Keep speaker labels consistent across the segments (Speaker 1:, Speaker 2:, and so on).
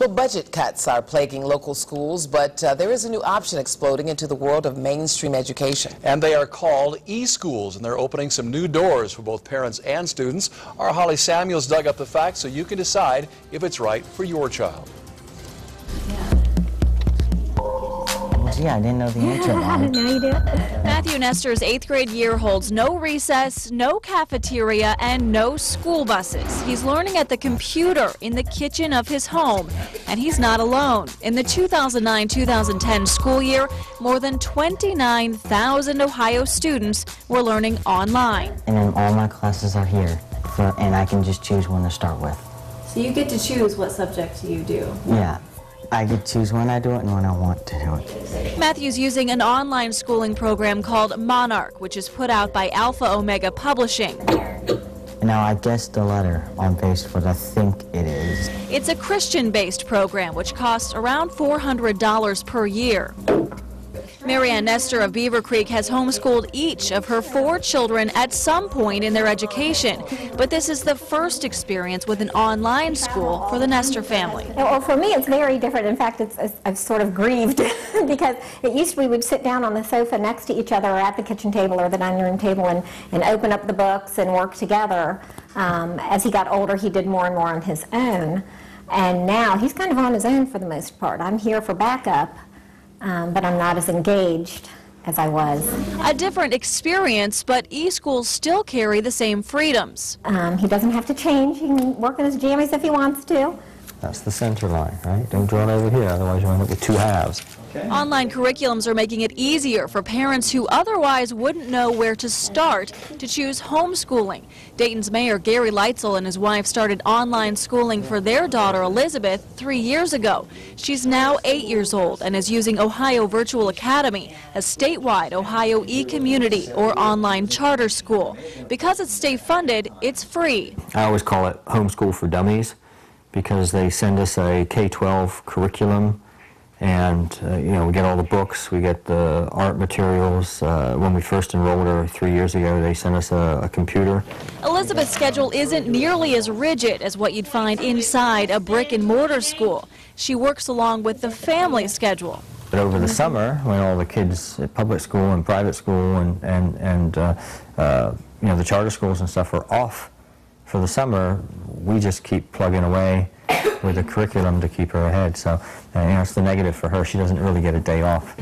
Speaker 1: Well, budget cuts are plaguing local schools, but there is a new option exploding into the world of mainstream education.
Speaker 2: And they are called e-schools, and they're opening some new doors for both parents and students. Our Holly Samuels dug up the facts so you can decide if it's right for your child.
Speaker 3: Yeah, I didn't know the answer.
Speaker 4: Now you do.
Speaker 5: Matthew Nestor's 8th grade year holds no recess, no cafeteria, and no school buses. He's learning at the computer in the kitchen of his home, and he's not alone. In the 2009-2010 school year, more than 29,000 Ohio students were learning online.
Speaker 3: And then all my classes are here, and I can just choose one to start with.
Speaker 5: So you get to choose what subject you do?
Speaker 3: Yeah. I get to choose when I do it and when I want to do it.
Speaker 5: Matthew's using an online schooling program called Monarch, which is put out by Alpha Omega Publishing.
Speaker 3: Now I guessed the letter on base what I think it is.
Speaker 5: It's a Christian-based program which costs around $400 per year. Marianne Nestor of Beaver Creek has homeschooled each of her 4 children at some point in their education, but this is the first experience with an online school for the Nestor family.
Speaker 4: Well, for me, it's very different. In fact, I've sort of grieved because it used to be we'd sit down on the sofa next to each other or at the kitchen table or the dining room table and open up the books and work together. As he got older, he did more and more on his own, and now he's kind of on his own for the most part. I'm here for backup. But I'm not as engaged as I was.
Speaker 5: A different experience, but e-schools still carry the same freedoms.
Speaker 4: He doesn't have to change. He can work in his jammies if he wants to.
Speaker 3: That's the center line, right? Don't draw it over here, otherwise you end up with 2 halves.
Speaker 5: Okay. Online curriculums are making it easier for parents who otherwise wouldn't know where to start to choose homeschooling. Dayton's Mayor Gary Leitzel and his wife started online schooling for their daughter Elizabeth 3 years ago. She's now 8 years old and is using Ohio Virtual Academy, a statewide Ohio e-community or online charter school. Because it's state funded, it's free.
Speaker 6: I always call it homeschool for dummies, because they send us a K-12 curriculum, and you know, we get all the books, we get the art materials. When we first enrolled her 3 years ago, they sent us a computer.
Speaker 5: Elizabeth's schedule isn't nearly as rigid as what you'd find inside a brick-and-mortar school. She works along with the family schedule.
Speaker 6: But over the summer, when all the kids at public school and private school and you know, the charter schools and stuff are off for the summer, we just keep plugging away with the curriculum to keep her ahead. So you know, it's the negative for her. She doesn't really get a day off.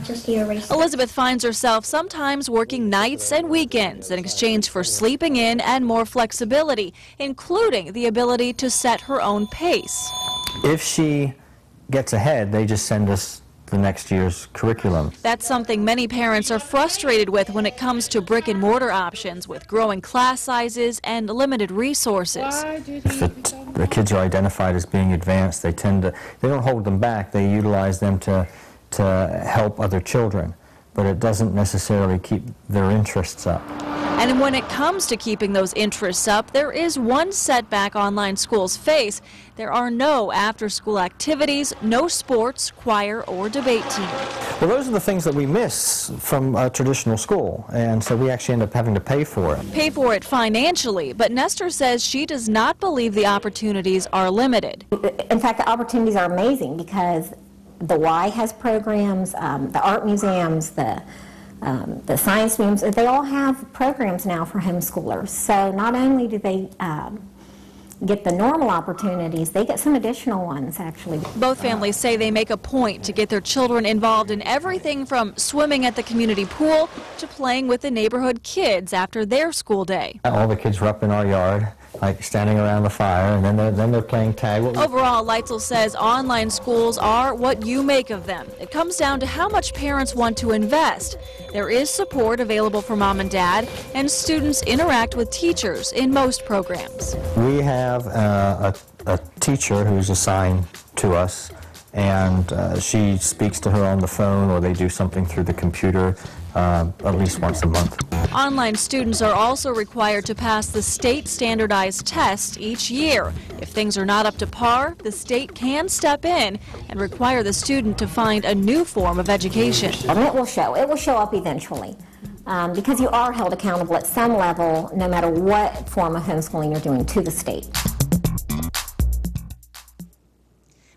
Speaker 5: Elizabeth finds herself sometimes working nights and weekends in exchange for sleeping in and more flexibility, including the ability to set her own pace.
Speaker 6: If she gets ahead, they just send us the next year's curriculum.
Speaker 5: That's something many parents are frustrated with when it comes to brick-and-mortar options, with growing class sizes and limited resources.
Speaker 6: If the kids are identified as being advanced, they don't hold them back. They utilize them to help other children, but it doesn't necessarily keep their interests up.
Speaker 5: And when it comes to keeping those interests up, there is one setback online schools face. There are no after-school activities, no sports, choir, or debate team.
Speaker 6: Well, those are the things that we miss from a traditional school, and so we actually end up having to pay for it.
Speaker 5: Pay for it financially, but Nestor says she does not believe the opportunities are limited.
Speaker 4: In fact, the opportunities are amazing because the Y has programs, the art museums, the science museums, they all have programs now for homeschoolers. So not only do they get the normal opportunities, they get some additional ones, actually.
Speaker 5: Both families say they make a point to get their children involved in everything from swimming at the community pool to playing with the neighborhood kids after their school day.
Speaker 6: All the kids were up in our yard, like standing around the fire, and then they're playing tag.
Speaker 5: Overall, Leitzel says online schools are what you make of them. It comes down to how much parents want to invest. There is support available for mom and dad, and students interact with teachers in most programs.
Speaker 6: We have a teacher who's assigned to us, and she speaks to her on the phone, or they do something through the computer at least once a month.
Speaker 5: Online students are also required to pass the state standardized test each year. If things are not up to par, the state can step in and require the student to find a new form of education.
Speaker 4: It will show. It will show up eventually. Because you are held accountable at some level, no matter what form of homeschooling you're doing, to the state.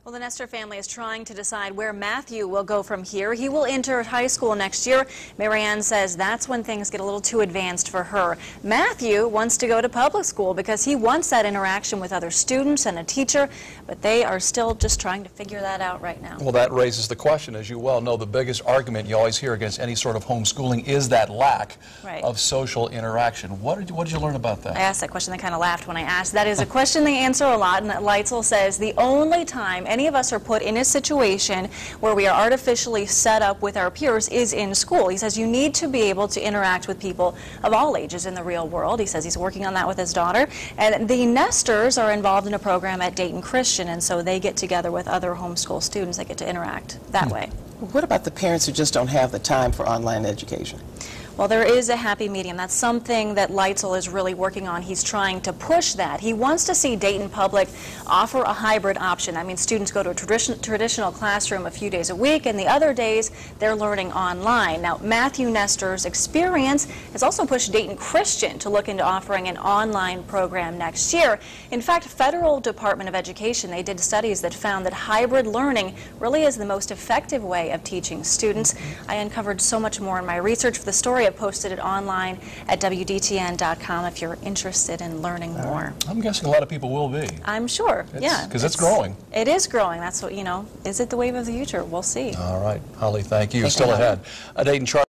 Speaker 5: Well, the Nestor family is trying to decide where Matthew will go from here. He will enter high school next year. Marianne says that's when things get a little too advanced for her. Matthew wants to go to public school because he wants that interaction with other students and a teacher, but they are still just trying to figure that out right now.
Speaker 2: Well, that raises the question, as you well know, the biggest argument you always hear against any sort of homeschooling is that lack of social interaction. What did you learn about that?
Speaker 5: I asked that question. They kind of laughed when I asked. That is a question they answer a lot, and Leitzel says the only time any of us are put in a situation where we are artificially set up with our peers is in school. He says you need to be able to interact with people of all ages in the real world. He says he's working on that with his daughter. And the Nestors are involved in a program at Dayton Christian, and so they get together with other homeschool students that get to interact that way.
Speaker 7: What about the parents who just don't have the time for online education?
Speaker 5: Well, there is a happy medium. That's something that Leitzel is really working on. He's trying to push that. He wants to see Dayton Public offer a hybrid option. That means students go to a traditional classroom a few days a week, and the other days they're learning online. Now, Matthew Nestor's experience has also pushed Dayton Christian to look into offering an online program next year. In fact, Federal Department of Education, they did studies that found that hybrid learning really is the most effective way of teaching students. I uncovered so much more in my research for the story. I've posted it online at WDTN.com if you're interested in learning more.
Speaker 2: I'm guessing a lot of people will be.
Speaker 5: I'm sure, yeah.
Speaker 2: Because it's growing.
Speaker 5: It is growing. That's what, you know, is it the wave of the future? We'll see.
Speaker 2: All right, Holly, thank you.
Speaker 1: Thank
Speaker 2: Still
Speaker 1: you.
Speaker 2: ahead. A Dayton Charter